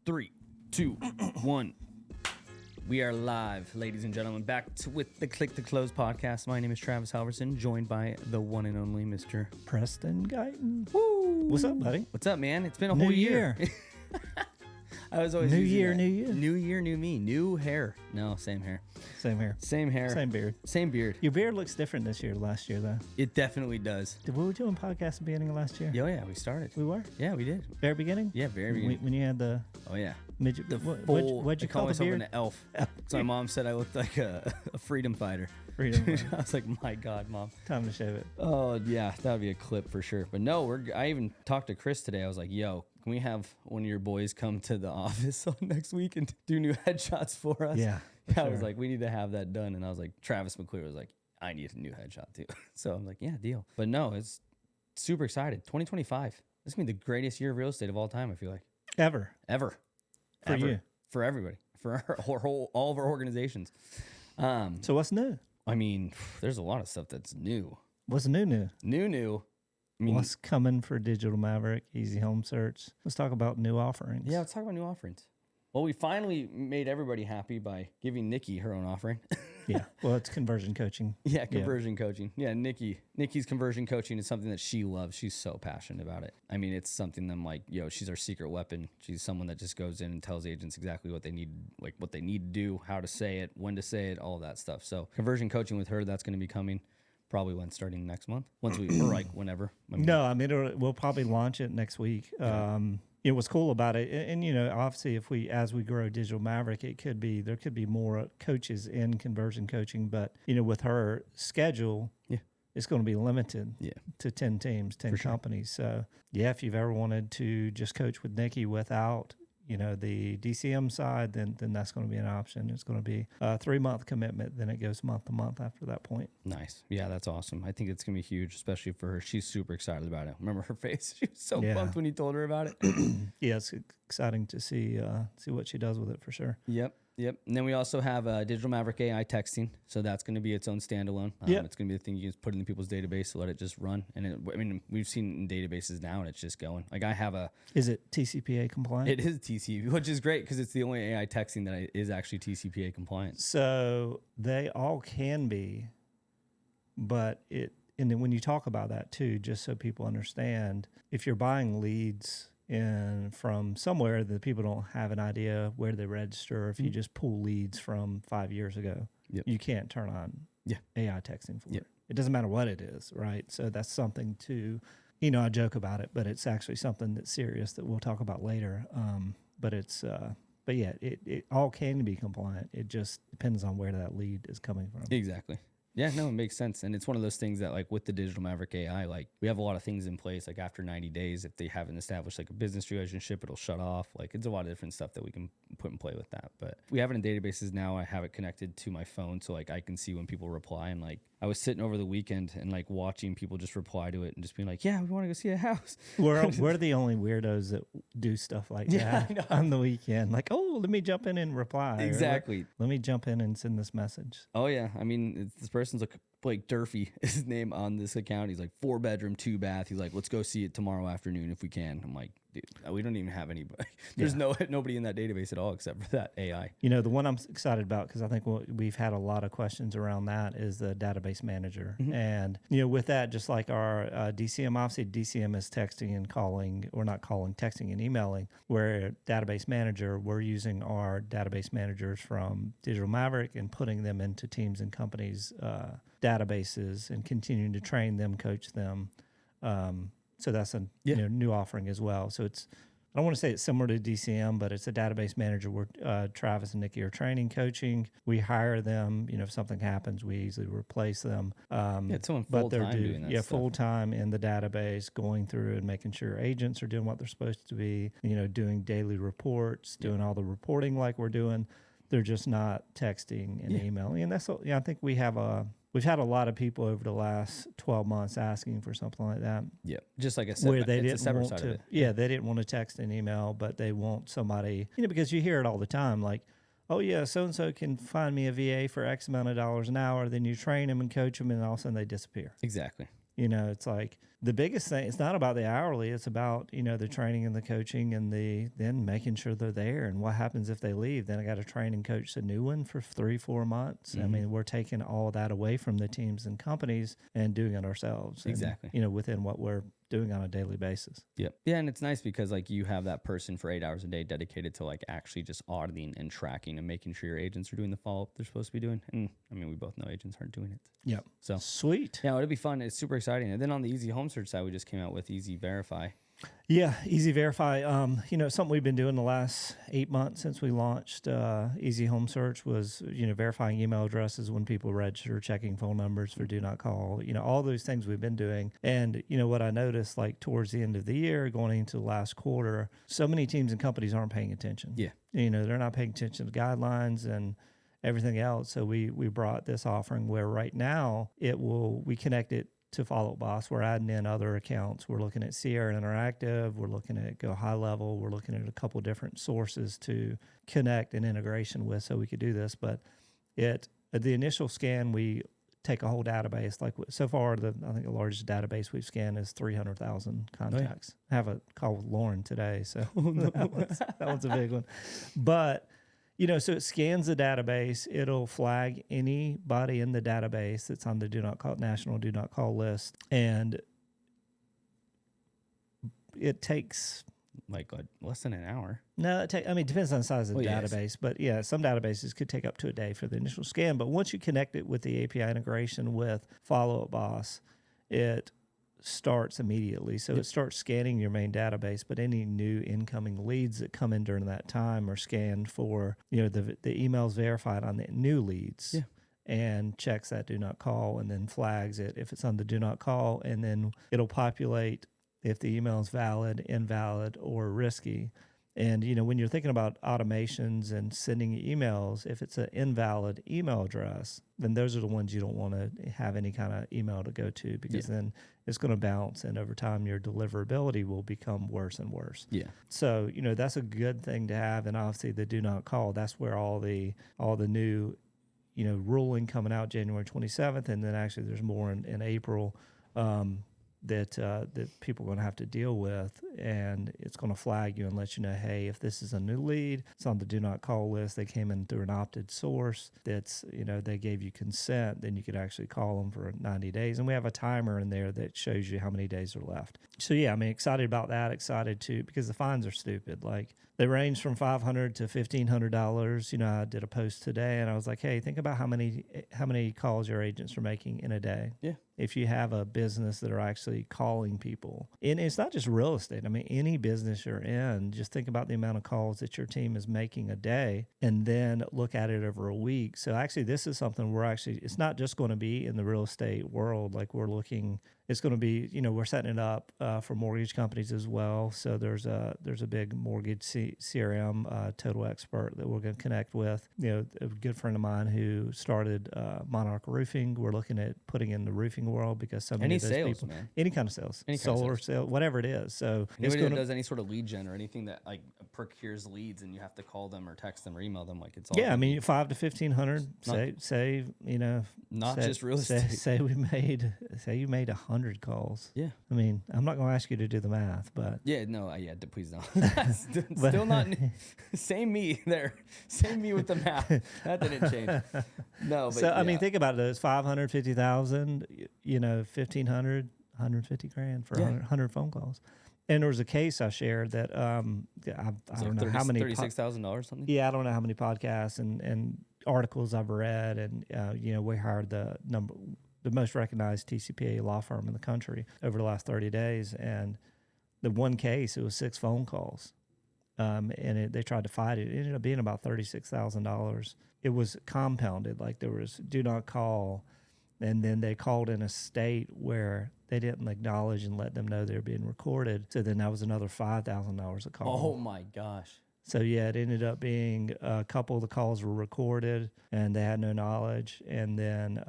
3, 2, 1. We are live, ladies and gentlemen, back with the Click to Close podcast. My name is Travis Halverson, joined by the one and only Mr. Preston Guyton. Woo! What's up, buddy? What's up, man? It's been a New whole year. year. I was always New using year, that. new you. New year, new me. New hair. No, same hair. Same here. Same hair. Same beard. Same beard. Your beard looks different this year, last year, though. It definitely does. Were we doing podcasts at the beginning of last year? Oh, yeah, we started. We were? Yeah, we did. Very beginning? Yeah, very beginning. When you had the Oh, yeah. midget. The What'd full, you I call the myself beard? an elf. So my mom said I looked like a freedom fighter. Freedom. I was like, my God, Mom. Time to shave it. Oh, yeah, that would be a clip for sure. But no, I even talked to Chris today. I was like, yo, can we have one of your boys come to the office on next week and do new headshots for us? Yeah. I was like, we need to have that done. And I was like, Travis McClure was like, I need a new headshot too. So I'm like, yeah, deal. But no, it's super excited. 2025. This is going to be the greatest year of real estate of all time, I feel like. Ever. Ever. For Ever. you. For everybody. For all of our organizations. So what's new? I mean, there's a lot of stuff that's new. What's new? New. I mean, What's coming for Digital Maverick, Easy Home Search? Let's talk about new offerings. yeah, let's talk about new offerings. Well, we finally made everybody happy by giving Nikki her own offering. Yeah. Well, it's conversion coaching. Yeah, conversion coaching. Yeah, Nikki's conversion coaching is something that she loves. She's so passionate about it. I mean, it's something that I'm like, yo, she's our secret weapon. She's someone that just goes in and tells agents exactly what they need, like what they need to do, how to say it, when to say it, all of that stuff. So conversion coaching with her, that's going to be coming probably starting next month, once we or like whenever. I mean, No, I mean, we'll probably launch it next week. What's cool about it, and obviously, as we grow Digital Maverick, there could be more coaches in conversion coaching, but with her schedule, it's going to be limited to 10 teams, 10 companies. So if you've ever wanted to just coach with Nikki without the DCM side, then that's going to be an option. It's going to be a 3-month commitment. Then it goes month to month after that point. Nice. Yeah, that's awesome. I think it's going to be huge, especially for her. She's super excited about it. Remember her face? She was so pumped when you told her about it. Yeah, it's exciting to see what she does with it for sure. Yep. And then we also have Digital Maverick AI texting. So that's going to be its own standalone. It's going to be the thing you can put in people's database to let it just run. And we've seen in databases now, and it's just going. Like I have Is it TCPA compliant? It is TCPA, which is great because it's the only AI texting that is actually TCPA compliant. So they all can be, but and then when you talk about that too, just so people understand, if you're buying leads from somewhere that people don't have an idea where they register, if you just pull leads from 5 years ago, you can't turn on AI texting for it. It doesn't matter what it is, right? So that's something to, I joke about it, but it's actually something that's serious that we'll talk about later. It all can be compliant. It just depends on where that lead is coming from. Exactly. Yeah, no, it makes sense. And it's one of those things that like with the Digital Maverick AI, like we have a lot of things in place. Like after 90 days, if they haven't established like a business relationship, it'll shut off. Like it's a lot of different stuff that we can put in play with that. But we have it in databases now. I have it connected to my phone. So like I can see when people reply. And like I was sitting over the weekend and like watching people just reply to it and just being like, yeah, we want to go see a house. We're the only weirdos that do stuff like that on the weekend. Like, oh, let me jump in and reply. Exactly. Let me jump in and send this message. Oh, yeah. I mean, this person's like Blake Durfee is his name on this account. He's like 4-bedroom, 2-bath. He's like, let's go see it tomorrow afternoon if we can. I'm like, dude, we don't even have anybody. There's nobody in that database at all except for that AI. The one I'm excited about, because I think we've had a lot of questions around that, is the database manager. Mm-hmm. And, with that, just like our DCM, obviously DCM is texting and calling, or not calling, texting and emailing, where database manager, we're using our database managers from Digital Maverick and putting them into teams and companies' databases and continuing to train them, coach them. So that's a new offering as well. So I don't want to say it's similar to DCM, but it's a database manager where Travis and Nikki are training, coaching. We hire them. If something happens, we easily replace them. It's someone full-time doing that stuff. Full-time in the database, going through and making sure agents are doing what they're supposed to be, doing daily reports, doing all the reporting like we're doing. They're just not texting and emailing. And that's, I think we've had a lot of people over the last 12 months asking for something like that. Yeah, just like I said, where they it's a separate didn't side want of to. it. Yeah, they didn't want to text and email, but they want somebody. Because you hear it all the time, like, oh yeah, so and so can find me a VA for X amount of dollars an hour. Then you train them and coach them, and all of a sudden they disappear. Exactly. It's like the biggest thing, it's not about the hourly, it's about, the training and the coaching and then making sure they're there. And what happens if they leave? Then I got to train and coach a new one for 3-4 months. I mean, we're taking all that away from the teams and companies and doing it ourselves. Exactly. And, within what we're doing on a daily basis. Yep. Yeah. And it's nice because like you have that person for 8 hours a day dedicated to like actually just auditing and tracking and making sure your agents are doing the follow up they're supposed to be doing. And I mean, we both know agents aren't doing it. Yep. So sweet. Yeah, it'll be fun. It's super exciting. And then on the Easy Home Search side, we just came out with Easy Verify. Yeah, Easy Verify. Something we've been doing the last 8 months since we launched Easy Home Search was, verifying email addresses when people register, checking phone numbers for do not call, all those things we've been doing. And, what I noticed like towards the end of the year, going into the last quarter, so many teams and companies aren't paying attention. Yeah. They're not paying attention to guidelines and everything else. So we brought this offering where right now we connect it to Follow Up Boss. We're adding in other accounts. We're looking at Sierra Interactive. We're looking at Go High Level. We're looking at a couple different sources to connect and integration with so we could do this. But at the initial scan, we take a whole database. Like so far, I think the largest database we've scanned is 300,000 contacts. I have a call with Lauren today, so that one's a big one. But so it scans the database. It'll flag anybody in the database that's on the national do not call list. And it takes like less than an hour. No, it depends on the size of the database. But yeah, some databases could take up to a day for the initial scan. But once you connect it with the API integration with Follow Up Boss, it starts immediately. So it starts scanning your main database, but any new incoming leads that come in during that time are scanned for, the emails verified on the new leads. And checks that do not call and then flags it if it's on the do not call, and then it'll populate if the email is valid, invalid, or risky. And, when you're thinking about automations and sending emails, if it's an invalid email address, then those are the ones you don't want to have any kind of email to go to, because then it's going to bounce, and over time your deliverability will become worse and worse. Yeah. So, that's a good thing to have. And obviously the do not call, that's where all the new, ruling coming out January 27th. And then actually there's more in April, that people are going to have to deal with, and it's going to flag you and let you know, hey, if this is a new lead, it's on the do not call list, they came in through an opted source, that's, they gave you consent, then you could actually call them for 90 days. And we have a timer in there that shows you how many days are left. So yeah, excited about that, because the fines are stupid. Like they range from $500 to $1,500. I did a post today and I was like, hey, think about how many calls your agents are making in a day. Yeah. If you have a business that are actually calling people, and it's not just real estate. Any business you're in, just think about the amount of calls that your team is making a day, and then look at it over a week. So actually, this is something it's not just going to be in the real estate world. Like it's going to be, we're setting it up for mortgage companies as well. So there's a big mortgage CRM Total Expert that we're going to connect with. A good friend of mine who started Monarch Roofing. We're looking at putting in the roofing world, because so many of those people, man. any kind of sales, solar sales, whatever it is. So anybody that does any sort of lead gen or anything that like procures leads, and you have to call them or text them or email them, like it's all 5 to 1,500. Say just real estate. Say you made 100 calls. Yeah. I'm not going to ask you to do the math, but please don't. Still not. Same me there. Same me with the math. That didn't change. No, but so think about those 550,000. 1,500, 150 grand for 100 phone calls. And there was a case I shared that I don't know how many $36,000 something. Yeah, I don't know how many podcasts and articles I've read, and we hired the most recognized TCPA law firm in the country over the last 30 days, and the one case, it was 6 phone calls, and they tried to fight it. It ended up being about $36,000. It was compounded, like there was do not call. And then they called in a state where they didn't acknowledge and let them know they were being recorded. So then that was another $5,000 a call. Oh, my gosh. So, yeah, it ended up being a couple of the calls were recorded and they had no knowledge. And then,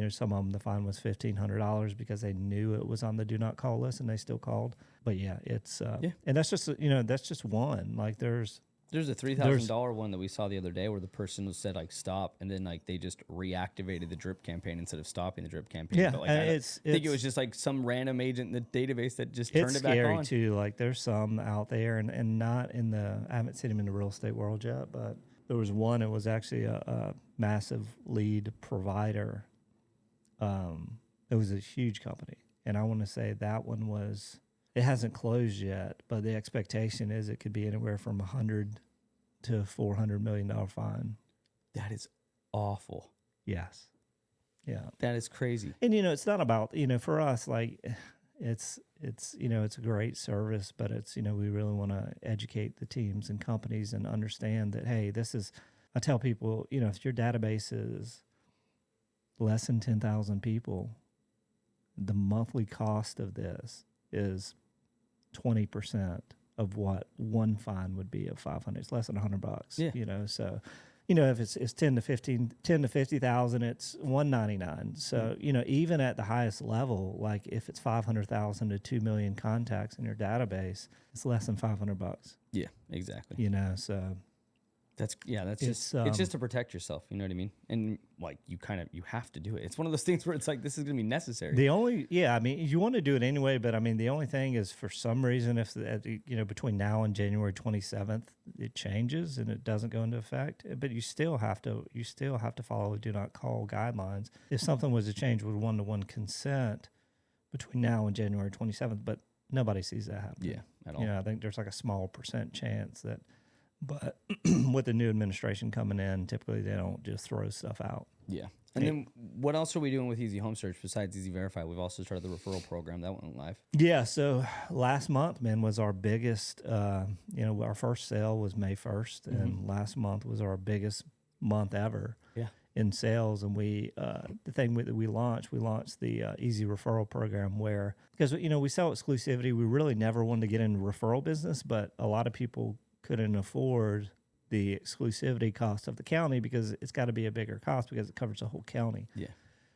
some of them, the fine was $1,500 because they knew it was on the do not call list and they still called. But, yeah, it's and that's just, that's just one. Like there's There's a $3,000 one that we saw the other day where the person was said like stop, and then like they just reactivated the drip campaign instead of stopping the drip campaign. Yeah, but, like, and I think it was just like some random agent in the database that just turned it's it back scary on. too. Like there's some out there, and not in the. I haven't seen them in the real estate world yet, but there was one. It was actually a massive lead provider. It was a huge company, and I want to say that one was. It hasn't closed yet, but the expectation is it could be anywhere from $100 to $400 million fine. That is awful. Yes. Yeah. That is crazy. And, it's not about, for us, like it's it's a great service, but it's, we really want to educate the teams and companies and understand that, hey, I tell people, if your database is less than 10,000 people, the monthly cost of this is 20% of what one fine would be of 500. It's less than $100. Yeah. So, if it's 10 to 50,000, it's $199. So, even at the highest level, like if it's 500,000 to 2 million contacts in your database, it's less than $500. Yeah, exactly. So It's just to protect yourself. You know what I mean? And like you have to do it. It's one of those things where it's like, this is going to be necessary. You want to do it anyway, but the only thing is for some reason, if between now and January 27th, it changes and it doesn't go into effect, but you still have to follow the do not call guidelines. If something was to change with 1-to-1 consent between now and January 27th, but nobody sees that happen. Yeah, at all. I think there's like a small percent chance that. But with the new administration coming in, typically they don't just throw stuff out. Yeah. And then what else are we doing with Easy Home Search besides Easy Verify? We've also started the referral program. That went live. Yeah. So last month, man, was our biggest, our first sale was May 1st. And last month was our biggest month ever in sales. And the thing that we launched the Easy Referral program because, we sell exclusivity. We really never wanted to get into referral business, but a lot of people couldn't afford the exclusivity cost of the county because it's got to be a bigger cost because it covers the whole county. Yeah.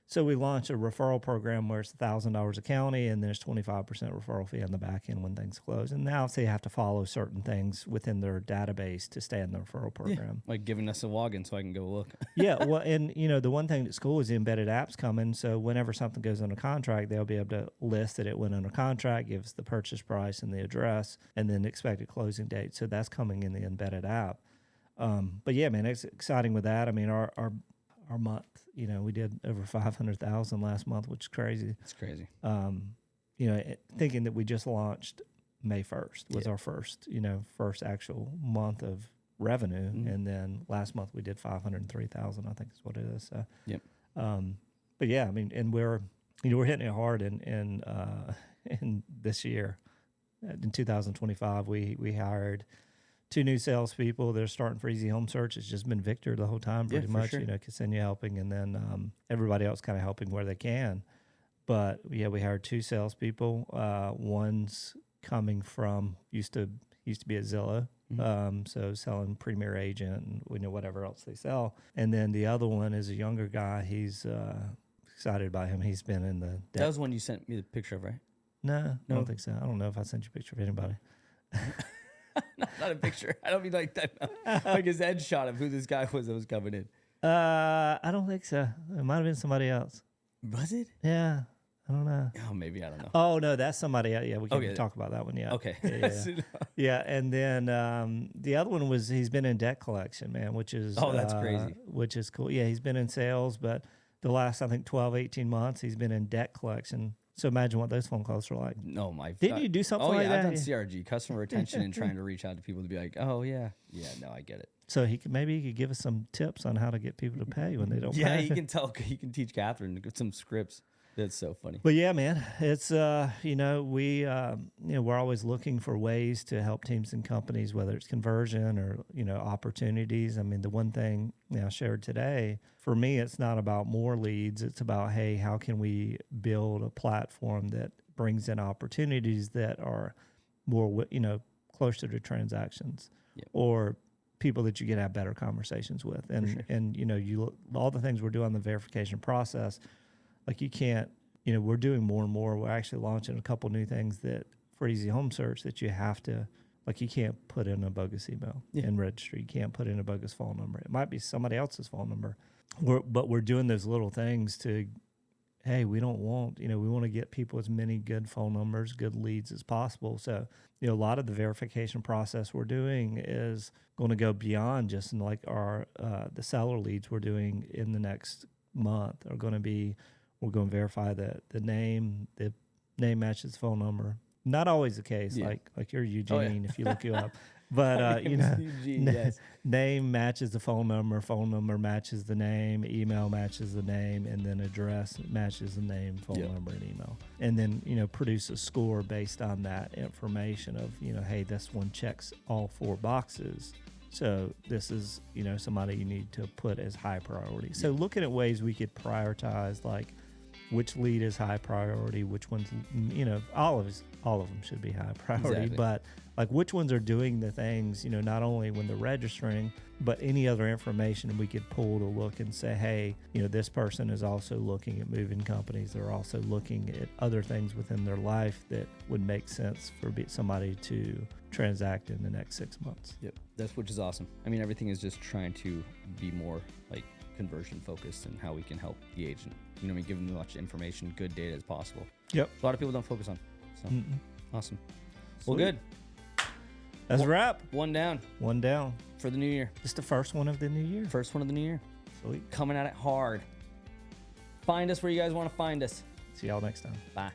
So we launched a referral program where it's $1,000 a county and there's 25% referral fee on the back end when things close. And now they have to follow certain things within their database to stay in the referral program. Like giving us a login so I can go look. Yeah. Well, and the one thing that's cool is the embedded apps coming. So whenever something goes under contract, they'll be able to list that it went under contract, gives the purchase price and the address, and then the expected closing date. So that's coming in the embedded app. But yeah, man, it's exciting with that. Our month, we did over 500,000 last month, which is crazy. It's crazy. Thinking that we just launched May 1st was our first actual month of revenue. And then last month we did 503,000, I think is what it is. So, yep. But yeah, and we're hitting it hard in this year. In 2025, we hired 2 new salespeople. They're starting for Easy Home Search. It's just been Victor the whole time, pretty much. Sure. Ksenia helping, and then everybody else kind of helping where they can. But yeah, we hired 2 salespeople. One's coming from used to be at Zillow, so selling Premier Agent and whatever else they sell. And then the other one is a younger guy. He's excited about him. He's been in the. That was one you sent me the picture of, right? No, I don't think so. I don't know if I sent you a picture of anybody. Not a picture. I don't mean like that. Like his headshot of who this guy was that was coming in. I don't think so. It might have been somebody else. Was it? Yeah. I don't know. Oh, maybe. I don't know. Oh, no, that's somebody else. Yeah, we can talk about that one. Yeah. Okay. Yeah. Yeah. And then the other one was he's been in debt collection, man, which is that's crazy. Which is cool. Yeah, he's been in sales, but the last, I think, 12, 18 months, he's been in debt collection. So imagine what those phone calls were like. No, my. Didn't you do something like that? I've done CRG, customer retention, and trying to reach out to people to be like, oh, yeah. Yeah, no, I get it. So he could give us some tips on how to get people to pay when they don't pay. Yeah, he can teach Catherine some scripts. That's so funny. But yeah, man, it's we're always looking for ways to help teams and companies, whether it's conversion or opportunities. The one thing I shared today, for me, it's not about more leads. It's about, hey, how can we build a platform that brings in opportunities that are more closer to transactions or people that you can have better conversations with, and all the things we're doing in the verification process. Like you can't, we're doing more and more. We're actually launching a couple new things that for Easy Home Search that you have to Like you can't put in a bogus email in registry. You can't put in a bogus phone number. It might be somebody else's phone number. But we're doing those little things to, hey, we don't want, we want to get people as many good phone numbers, good leads as possible. So, a lot of the verification process we're doing is going to go beyond just like the seller leads we're doing in the next month are going to be, we're going to verify the name matches the phone number. Not always the case, like you're Eugene, if you look you up. But, Eugene, yes. Name matches the phone number matches the name, email matches the name, and then address matches the name, phone number, and email. And then, produce a score based on that information of, hey, this one checks all 4 boxes. So this is, somebody you need to put as high priority. So looking at ways we could prioritize, like, which lead is high priority, which ones, all of them should be high priority, but like which ones are doing the things, not only when they're registering, but any other information we could pull to look and say, hey, this person is also looking at moving companies. They're also looking at other things within their life that would make sense for somebody to transact in the next 6 months. Yep. Which is awesome. I mean, everything is just trying to be more like conversion focused and how we can help the agent. Give them as much information, good data as possible. Yep. A lot of people don't focus on. So awesome. Sweet. Well, good. That's a wrap. One down for the new year. It's the first one of the new year. First one of the new year. Sweet. Coming at it hard. Find us where you guys want to find us. See y'all next time. Bye.